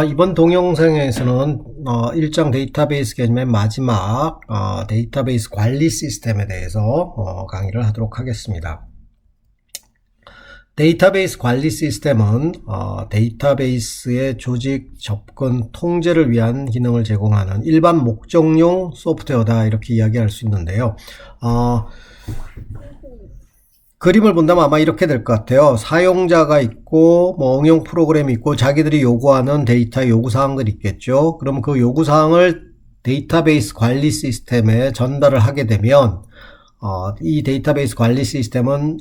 이번 동영상에서는 일정 데이터베이스 개념의 마지막 데이터베이스 관리 시스템에 대해서 강의를 하도록 하겠습니다. 데이터베이스 관리 시스템은 데이터베이스의 조직, 접근, 통제를 위한 기능을 제공하는 일반 목적용 소프트웨어다, 이렇게 이야기할 수 있는데요. 그림을 본다면 아마 이렇게 될 것 같아요. 사용자가 있고 응용 프로그램이 있고 자기들이 요구하는 데이터 요구사항들이 있겠죠. 그럼 그 요구사항을 데이터베이스 관리 시스템에 전달을 하게 되면 이 데이터베이스 관리 시스템은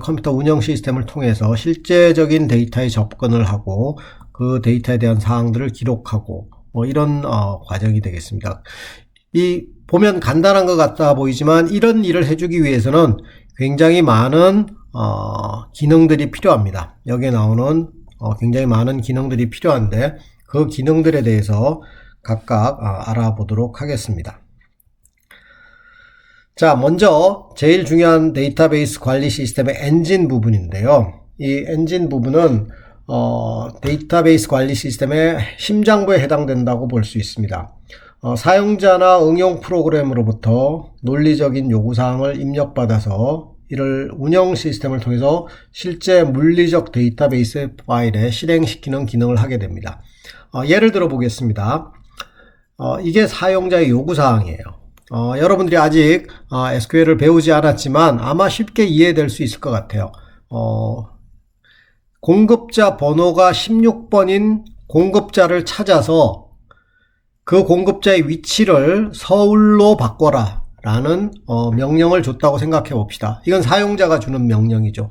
컴퓨터 운영 시스템을 통해서 실제적인 데이터에 접근을 하고 그 데이터에 대한 사항들을 기록하고 이런 과정이 되겠습니다. 보면 간단한 것 같아 보이지만 이런 일을 해주기 위해서는 굉장히 많은 기능들이 필요합니다. 여기에 나오는 굉장히 많은 기능들이 필요한데 그 기능들에 대해서 각각 알아보도록 하겠습니다. 자, 먼저 제일 중요한 데이터베이스 관리 시스템의 엔진 부분인데요. 이 엔진 부분은 데이터베이스 관리 시스템의 심장부에 해당된다고 볼 수 있습니다. 사용자나 응용 프로그램으로부터 논리적인 요구사항을 입력받아서 이를 운영 시스템을 통해서 실제 물리적 데이터베이스 파일에 실행시키는 기능을 하게 됩니다. 예를 들어 보겠습니다. 이게 사용자의 요구사항이에요. 여러분들이 아직 SQL을 배우지 않았지만 아마 쉽게 이해될 수 있을 것 같아요. 공급자 번호가 16번인 공급자를 찾아서 그 공급자의 위치를 서울로 바꿔라 라는 명령을 줬다고 생각해 봅시다. 이건 사용자가 주는 명령이죠.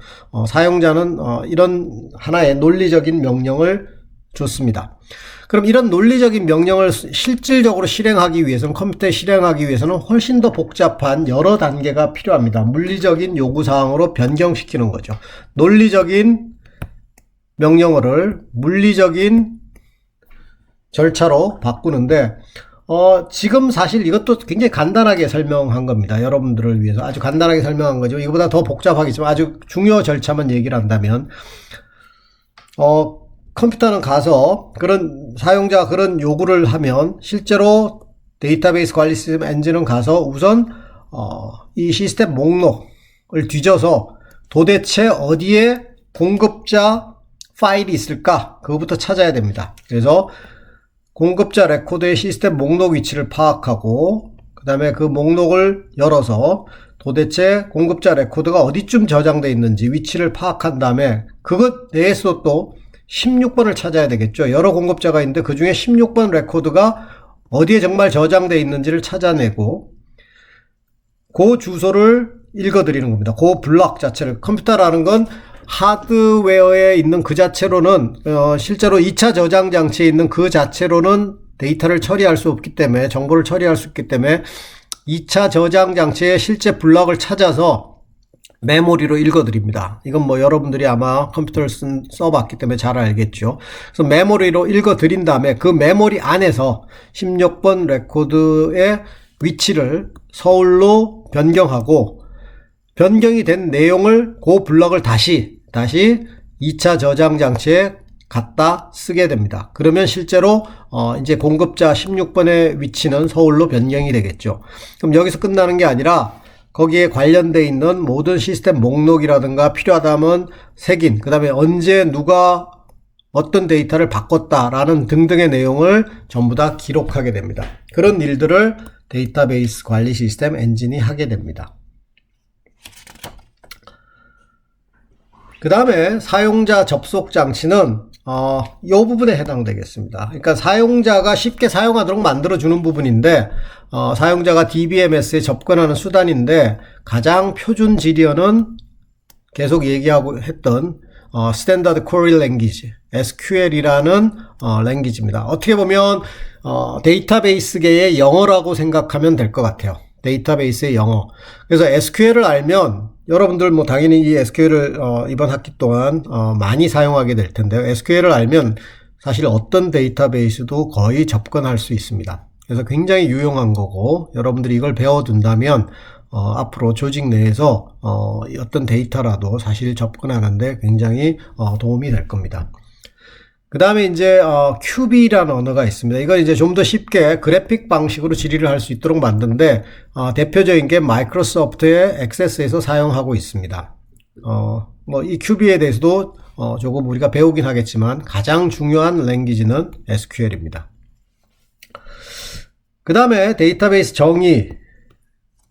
사용자는 이런 하나의 논리적인 명령을 줬습니다. 그럼 이런 논리적인 명령을 실질적으로 실행하기 위해서는, 컴퓨터에 실행하기 위해서는 훨씬 더 복잡한 여러 단계가 필요합니다. 물리적인 요구사항으로 변경시키는 거죠. 논리적인 명령어를 물리적인 절차로 바꾸는데 지금 사실 이것도 굉장히 간단하게 설명한 겁니다. 여러분들을 위해서 아주 간단하게 설명한 거죠. 이거보다 더 복잡하겠지만 아주 중요 절차만 얘기를 한다면 컴퓨터는 가서 사용자가 그런 요구를 하면 실제로 데이터베이스 관리 시스템 엔진은 가서 우선 이 시스템 목록을 뒤져서 도대체 어디에 공급자 파일이 있을까, 그거부터 찾아야 됩니다. 그래서 공급자 레코드의 시스템 목록 위치를 파악하고 그 다음에 그 목록을 열어서 도대체 공급자 레코드가 어디쯤 저장되어 있는지 위치를 파악한 다음에 그것 내에서 또 16번을 찾아야 되겠죠. 여러 공급자가 있는데 그 중에 16번 레코드가 어디에 정말 저장되어 있는지를 찾아내고 그 주소를 읽어드리는 겁니다. 그 블록 자체를. 컴퓨터라는 건 하드웨어에 있는 그 자체로는 실제로 2차 저장 장치에 있는 그 자체로는 데이터를 처리할 수 없기 때문에, 정보를 처리할 수 없기 때문에 2차 저장 장치의 실제 블록을 찾아서 메모리로 읽어드립니다. 이건 여러분들이 아마 컴퓨터를 써봤기 때문에 잘 알겠죠. 그래서 메모리로 읽어드린 다음에 그 메모리 안에서 16번 레코드의 위치를 서울로 변경하고, 변경이 된 내용을 그 블록을 다시 2차 저장 장치에 갖다 쓰게 됩니다. 그러면 실제로 이제 공급자 16번의 위치는 서울로 변경이 되겠죠. 그럼 여기서 끝나는 게 아니라 거기에 관련되어 있는 모든 시스템 목록이라든가 필요하다면 색인, 그 다음에 언제 누가 어떤 데이터를 바꿨다라는 등등의 내용을 전부 다 기록하게 됩니다. 그런 일들을 데이터베이스 관리 시스템 엔진이 하게 됩니다. 그 다음에 사용자 접속 장치는 이 부분에 해당되겠습니다. 그러니까 사용자가 쉽게 사용하도록 만들어주는 부분인데, 사용자가 DBMS에 접근하는 수단인데 가장 표준 지리어는 계속 얘기하고 했던 스탠다드 쿼리 랭귀지, SQL이라는 랭귀지입니다. 어떻게 보면 데이터베이스계의 영어라고 생각하면 될 것 같아요. 데이터베이스의 영어. 그래서 SQL을 알면 여러분들 당연히 이 SQL을 이번 학기 동안 많이 사용하게 될 텐데요. SQL을 알면 사실 어떤 데이터베이스도 거의 접근할 수 있습니다. 그래서 굉장히 유용한 거고, 여러분들이 이걸 배워둔다면 앞으로 조직 내에서 어떤 데이터라도 사실 접근하는데 굉장히 도움이 될 겁니다. 그 다음에 이제 QB라는 언어가 있습니다. 이건 이제 좀 더 쉽게 그래픽 방식으로 질의를 할 수 있도록 만드는데 대표적인 게 마이크로소프트의 액세스에서 사용하고 있습니다. 뭐 이 QB에 대해서도 조금 우리가 배우긴 하겠지만 가장 중요한 랭귀지는 SQL입니다. 그 다음에 데이터베이스 정의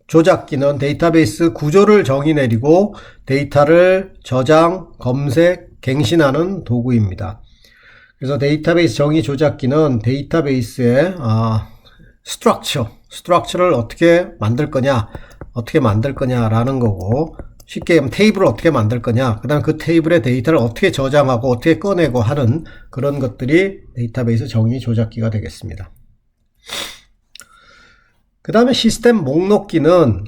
조작기는 데이터베이스 구조를 정의 내리고 데이터를 저장, 검색, 갱신하는 도구입니다. 그래서 데이터베이스 정의 조작기는 데이터베이스의 스트럭처를 어떻게 만들 거냐라는 거고, 쉽게 얘기하면 테이블을 어떻게 만들 거냐, 그 다음 그 테이블에 데이터를 어떻게 저장하고 어떻게 꺼내고 하는 그런 것들이 데이터베이스 정의 조작기가 되겠습니다. 그 다음에 시스템 목록기는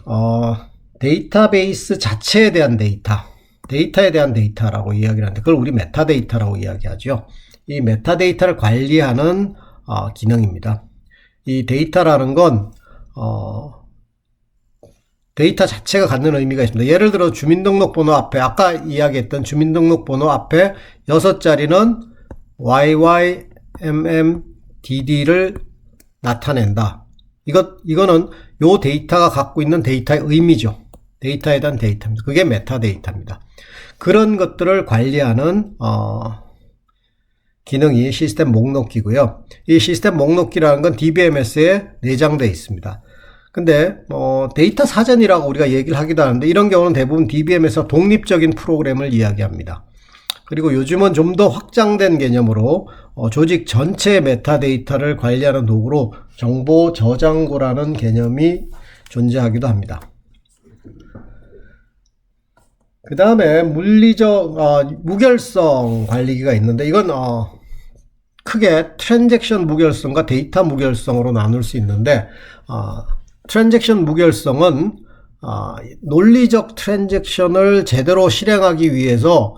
데이터베이스 자체에 대한 데이터에 대한 데이터라고 이야기를 하는데, 그걸 우리 메타데이터라고 이야기하죠. 이 메타데이터를 관리하는 기능입니다. 이 데이터라는 건 데이터 자체가 갖는 의미가 있습니다. 예를 들어 주민등록번호 앞에, 아까 이야기했던 주민등록번호 앞에 6자리는 YYMMDD를 나타낸다. 이거는 요 데이터가 갖고 있는 데이터의 의미죠. 데이터에 대한 데이터입니다. 그게 메타데이터입니다. 그런 것들을 관리하는 기능이 시스템 목록기고요. 이 시스템 목록기라는 건 DBMS에 내장되어 있습니다. 근데 데이터 사전이라고 우리가 얘기를 하기도 하는데, 이런 경우는 대부분 DBM에서 독립적인 프로그램을 이야기합니다. 그리고 요즘은 좀 더 확장된 개념으로 조직 전체의 메타데이터를 관리하는 도구로 정보 저장고라는 개념이 존재하기도 합니다. 그 다음에 물리적 무결성 관리기가 있는데, 이건 크게 트랜잭션 무결성과 데이터 무결성으로 나눌 수 있는데, 트랜잭션 무결성은 논리적 트랜잭션을 제대로 실행하기 위해서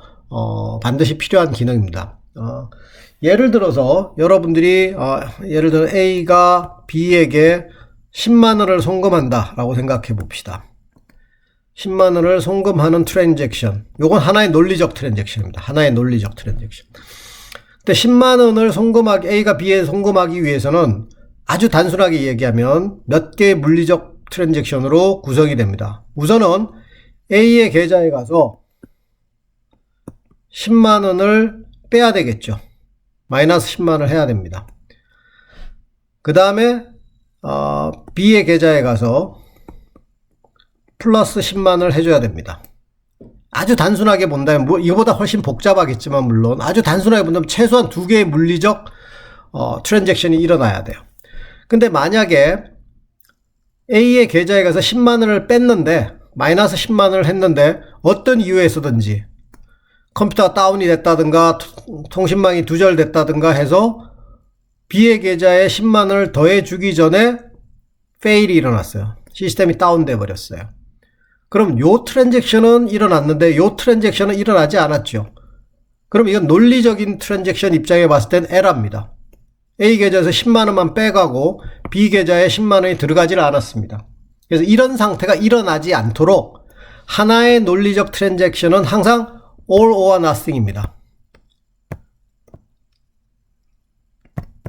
반드시 필요한 기능입니다. 예를 들어서 여러분들이 예를 들어 A가 B에게 10만원을 송금한다 라고 생각해 봅시다. 10만원을 송금하는 트랜잭션, 요건 하나의 논리적 트랜잭션입니다. 하나의 논리적 트랜잭션. 근데 10만원을 A가 B에 송금하기 위해서는 아주 단순하게 얘기하면 몇 개의 물리적 트랜잭션으로 구성이 됩니다. 우선은 A의 계좌에 가서 10만원을 빼야 되겠죠. 마이너스 10만원을 해야 됩니다. 그 다음에 B의 계좌에 가서 플러스 10만원을 해줘야 됩니다. 아주 단순하게 본다면, 이거보다 훨씬 복잡하겠지만 물론 아주 단순하게 본다면 최소한 2개의 물리적 트랜잭션이 일어나야 돼요. 근데 만약에 A의 계좌에 가서 10만원을 뺐는데, 마이너스 10만원을 했는데 어떤 이유에서든지 컴퓨터가 다운이 됐다든가 통신망이 두절됐다든가 해서 B의 계좌에 10만원을 더해 주기 전에 페일이 일어났어요. 시스템이 다운돼 버렸어요. 그럼 요 트랜잭션은 일어났는데 요 트랜잭션은 일어나지 않았죠. 그럼 이건 논리적인 트랜잭션 입장에 봤을 땐 에러입니다. A 계좌에서 10만원만 빼가고 B 계좌에 10만원이 들어가질 않았습니다. 그래서 이런 상태가 일어나지 않도록 하나의 논리적 트랜잭션은 항상 all or nothing입니다.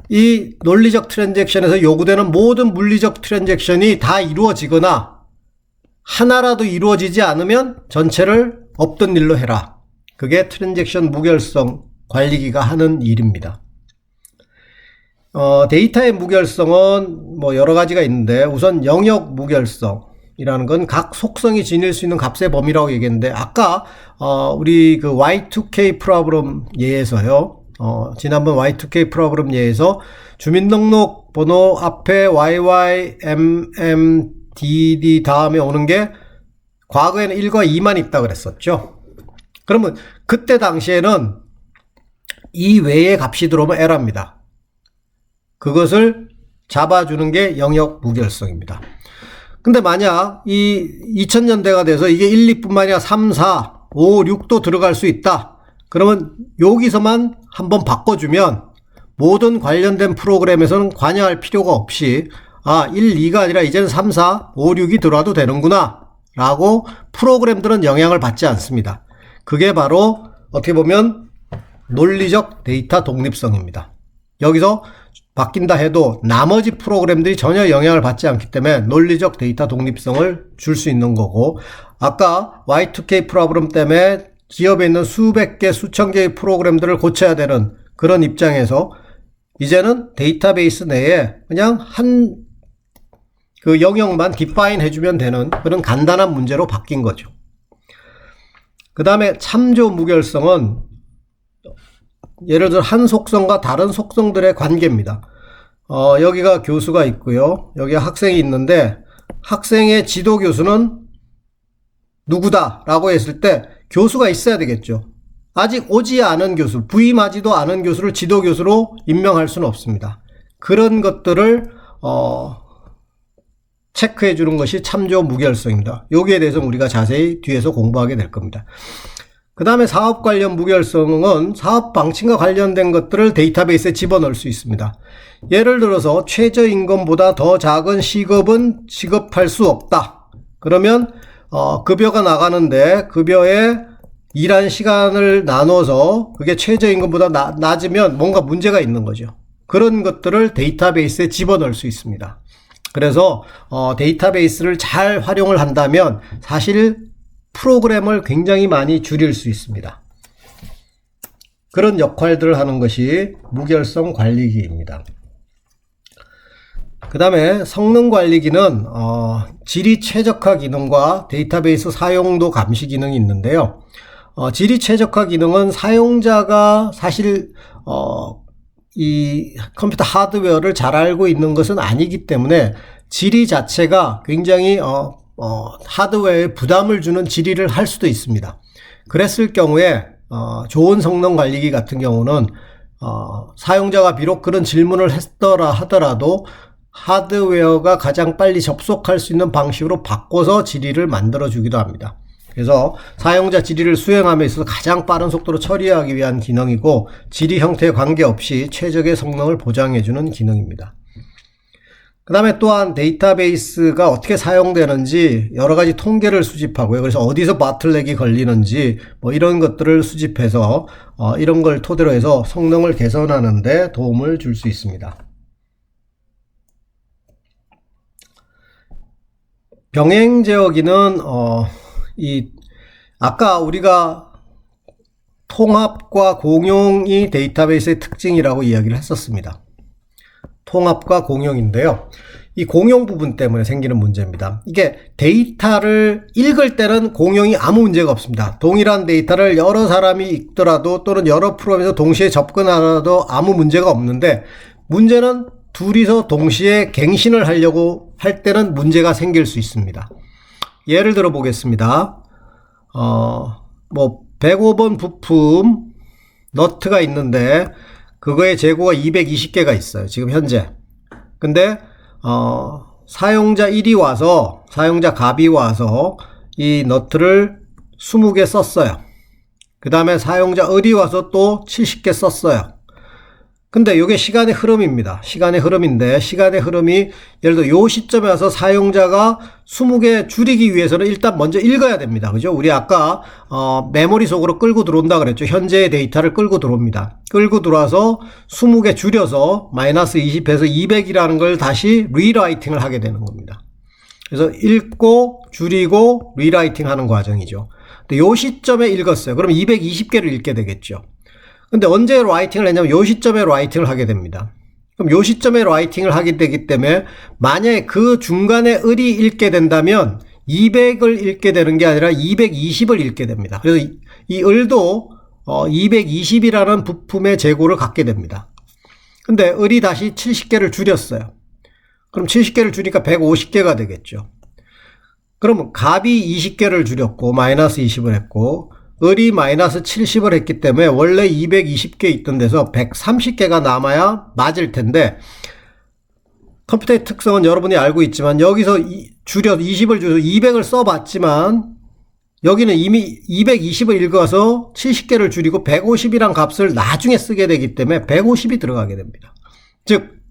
이 논리적 트랜잭션에서 요구되는 모든 물리적 트랜잭션이 다 이루어지거나 하나라도 이루어지지 않으면 전체를 없던 일로 해라. 그게 트랜잭션 무결성 관리기가 하는 일입니다. 데이터의 무결성은 뭐 여러 가지가 있는데, 우선 영역 무결성이라는 건 각 속성이 지닐 수 있는 값의 범위라고 얘기했는데, 아까 우리 그 Y2K 프로그램 예에서요, 지난번 Y2K 프로그램 예에서 주민등록 번호 앞에 YYMMDD 다음에 오는 게 과거에는 1과 2만 있다 그랬었죠. 그러면 그때 당시에는 이 외의 값이 들어오면 에러입니다. 그것을 잡아주는 게 영역 무결성입니다. 근데 만약 이 2000년대가 돼서 이게 1, 2뿐만 아니라 3, 4, 5, 6도 들어갈 수 있다. 그러면 여기서만 한번 바꿔주면 모든 관련된 프로그램에서는 관여할 필요가 없이 1, 2가 아니라 이제는 3, 4, 5, 6이 들어와도 되는구나 라고 프로그램들은 영향을 받지 않습니다. 그게 바로 어떻게 보면 논리적 데이터 독립성입니다. 여기서 바뀐다 해도 나머지 프로그램들이 전혀 영향을 받지 않기 때문에 논리적 데이터 독립성을 줄 수 있는 거고, 아까 Y2K 프로그램 때문에 기업에 있는 수백 개, 수천 개의 프로그램들을 고쳐야 되는 그런 입장에서 이제는 데이터베이스 내에 그냥 그 영역만 디파인 해주면 되는 그런 간단한 문제로 바뀐 거죠. 그 다음에 참조 무결성은 예를 들어 한 속성과 다른 속성들의 관계입니다. 여기가 교수가 있고요. 여기가 학생이 있는데 학생의 지도 교수는 누구다 라고 했을 때 교수가 있어야 되겠죠. 아직 오지 않은 교수, 부임하지도 않은 교수를 지도 교수로 임명할 수는 없습니다. 그런 것들을 체크해 주는 것이 참조 무결성입니다. 여기에 대해서 우리가 자세히 뒤에서 공부하게 될 겁니다. 그 다음에 사업 관련 무결성은 사업 방침과 관련된 것들을 데이터베이스에 집어넣을 수 있습니다. 예를 들어서 최저임금보다 더 작은 시급은 지급할 수 없다. 그러면 급여가 나가는데 급여에 일한 시간을 나눠서 그게 최저임금보다 낮으면 뭔가 문제가 있는 거죠. 그런 것들을 데이터베이스에 집어넣을 수 있습니다. 그래서 데이터베이스를 잘 활용을 한다면 사실 프로그램을 굉장히 많이 줄일 수 있습니다. 그런 역할들을 하는 것이 무결성 관리기입니다. 그 다음에 성능 관리기는 질의 최적화 기능과 데이터베이스 사용도 감시 기능이 있는데요. 질의 최적화 기능은 사용자가 사실 이 컴퓨터 하드웨어를 잘 알고 있는 것은 아니기 때문에 질의 자체가 굉장히 하드웨어에 부담을 주는 질의를 할 수도 있습니다. 그랬을 경우에 좋은 성능 관리기 같은 경우는 사용자가 비록 그런 질문을 했더라 하더라도 하드웨어가 가장 빨리 접속할 수 있는 방식으로 바꿔서 질의를 만들어 주기도 합니다. 그래서 사용자 질의를 수행함에 있어서 가장 빠른 속도로 처리하기 위한 기능이고 질의 형태에 관계없이 최적의 성능을 보장해 주는 기능입니다. 그 다음에 또한 데이터베이스가 어떻게 사용되는지 여러 가지 통계를 수집하고요. 그래서 어디서 바틀렉이 걸리는지 뭐 이런 것들을 수집해서 이런 걸 토대로 해서 성능을 개선하는 데 도움을 줄 수 있습니다. 병행 제어기는 아까 우리가 통합과 공용이 데이터베이스의 특징이라고 이야기를 했었습니다. 통합과 공용인데요. 이 공용 부분 때문에 생기는 문제입니다. 이게 데이터를 읽을 때는 공용이 아무 문제가 없습니다. 동일한 데이터를 여러 사람이 읽더라도 또는 여러 프로그램에서 동시에 접근하더라도 아무 문제가 없는데 문제는 둘이서 동시에 갱신을 하려고 할 때는 문제가 생길 수 있습니다. 예를 들어 보겠습니다. 105번 부품 너트가 있는데 그거의 재고가 220개가 있어요. 지금 현재. 근데 사용자 1이 와서 사용자 갑이 와서 이 너트를 20개 썼어요. 그 다음에 사용자 을이 와서 또 70개 썼어요. 근데 이게 시간의 흐름입니다. 시간의 흐름인데 시간의 흐름이 예를 들어 요 시점에 와서 사용자가 20개 줄이기 위해서는 일단 먼저 읽어야 됩니다. 그죠? 우리 아까 메모리 속으로 끌고 들어온다 그랬죠. 현재의 데이터를 끌고 들어옵니다. 끌고 들어와서 20개 줄여서 마이너스 20해서 200이라는 걸 다시 리라이팅을 하게 되는 겁니다. 그래서 읽고 줄이고 리라이팅 하는 과정이죠. 근데 요 시점에 읽었어요. 그럼 220개를 읽게 되겠죠. 근데 언제 라이팅을 했냐면 요 시점에 라이팅을 하게 됩니다. 그럼 요 시점에 라이팅을 하게 되기 때문에 만약에 그 중간에 을이 읽게 된다면 200을 읽게 되는 게 아니라 220을 읽게 됩니다. 그래서 이 을도 220이라는 부품의 재고를 갖게 됩니다. 근데 을이 다시 70개를 줄였어요. 그럼 70개를 줄이니까 150개가 되겠죠. 그러면 갑이 20개를 줄였고 마이너스 20을 했고 을이 마이너스 70을 했기 때문에 원래 220개 있던 데서 130개가 남아야 맞을 텐데 컴퓨터의 특성은 여러분이 알고 있지만 여기서 20을 줄여서 200을 써봤지만 여기는 이미 220을 읽어서 70개를 줄이고 150이란 값을 나중에 쓰게 되기 때문에 150이 들어가게 됩니다. 즉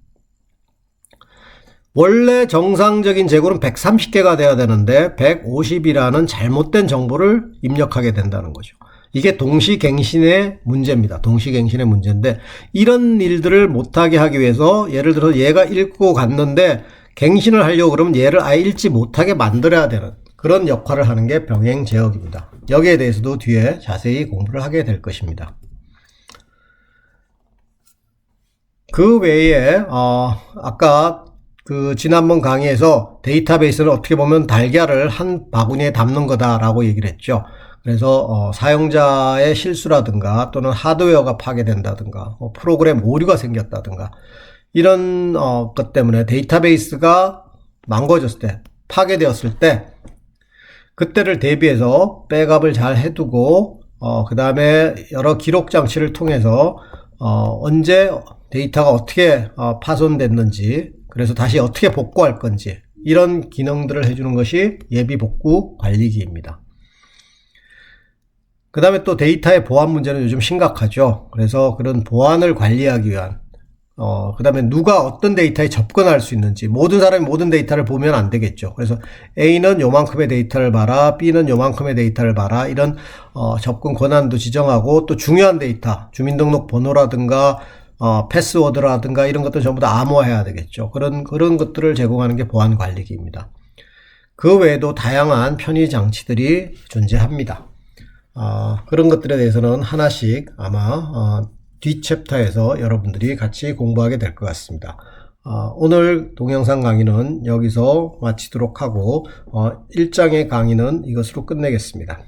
원래 정상적인 재고는 130개가 돼야 되는데 150이라는 잘못된 정보를 입력하게 된다는 거죠. 이게 동시갱신의 문제입니다. 동시갱신의 문제인데 이런 일들을 못하게 하기 위해서 예를 들어서 얘가 읽고 갔는데 갱신을 하려고 그러면 얘를 아예 읽지 못하게 만들어야 되는 그런 역할을 하는 게 병행제역입니다. 여기에 대해서도 뒤에 자세히 공부를 하게 될 것입니다. 그 외에 아까 그 지난번 강의에서 데이터베이스는 어떻게 보면 달걀을 한 바구니에 담는 거다라고 얘기를 했죠. 그래서 사용자의 실수라든가 또는 하드웨어가 파괴된다든가 프로그램 오류가 생겼다든가 이런 것 때문에 데이터베이스가 망가졌을 때, 파괴되었을 때 그때를 대비해서 백업을 잘 해두고 그 다음에 여러 기록 장치를 통해서 언제 데이터가 어떻게 파손됐는지, 그래서 다시 어떻게 복구할 건지 이런 기능들을 해주는 것이 예비 복구 관리기입니다. 그 다음에 또 데이터의 보안 문제는 요즘 심각하죠. 그래서 그런 보안을 관리하기 위한 그 다음에 누가 어떤 데이터에 접근할 수 있는지, 모든 사람이 모든 데이터를 보면 안 되겠죠. 그래서 A는 요만큼의 데이터를 봐라, B는 요만큼의 데이터를 봐라, 이런 접근 권한도 지정하고, 또 중요한 데이터, 주민등록번호라든가 패스워드라든가 이런 것들 전부 다 암호화해야 되겠죠. 그런 것들을 제공하는 게 보안관리기입니다. 그 외에도 다양한 편의 장치들이 존재합니다. 그런 것들에 대해서는 하나씩 아마 뒷 챕터에서 여러분들이 같이 공부하게 될 것 같습니다. 오늘 동영상 강의는 여기서 마치도록 하고 1장의 강의는 이것으로 끝내겠습니다.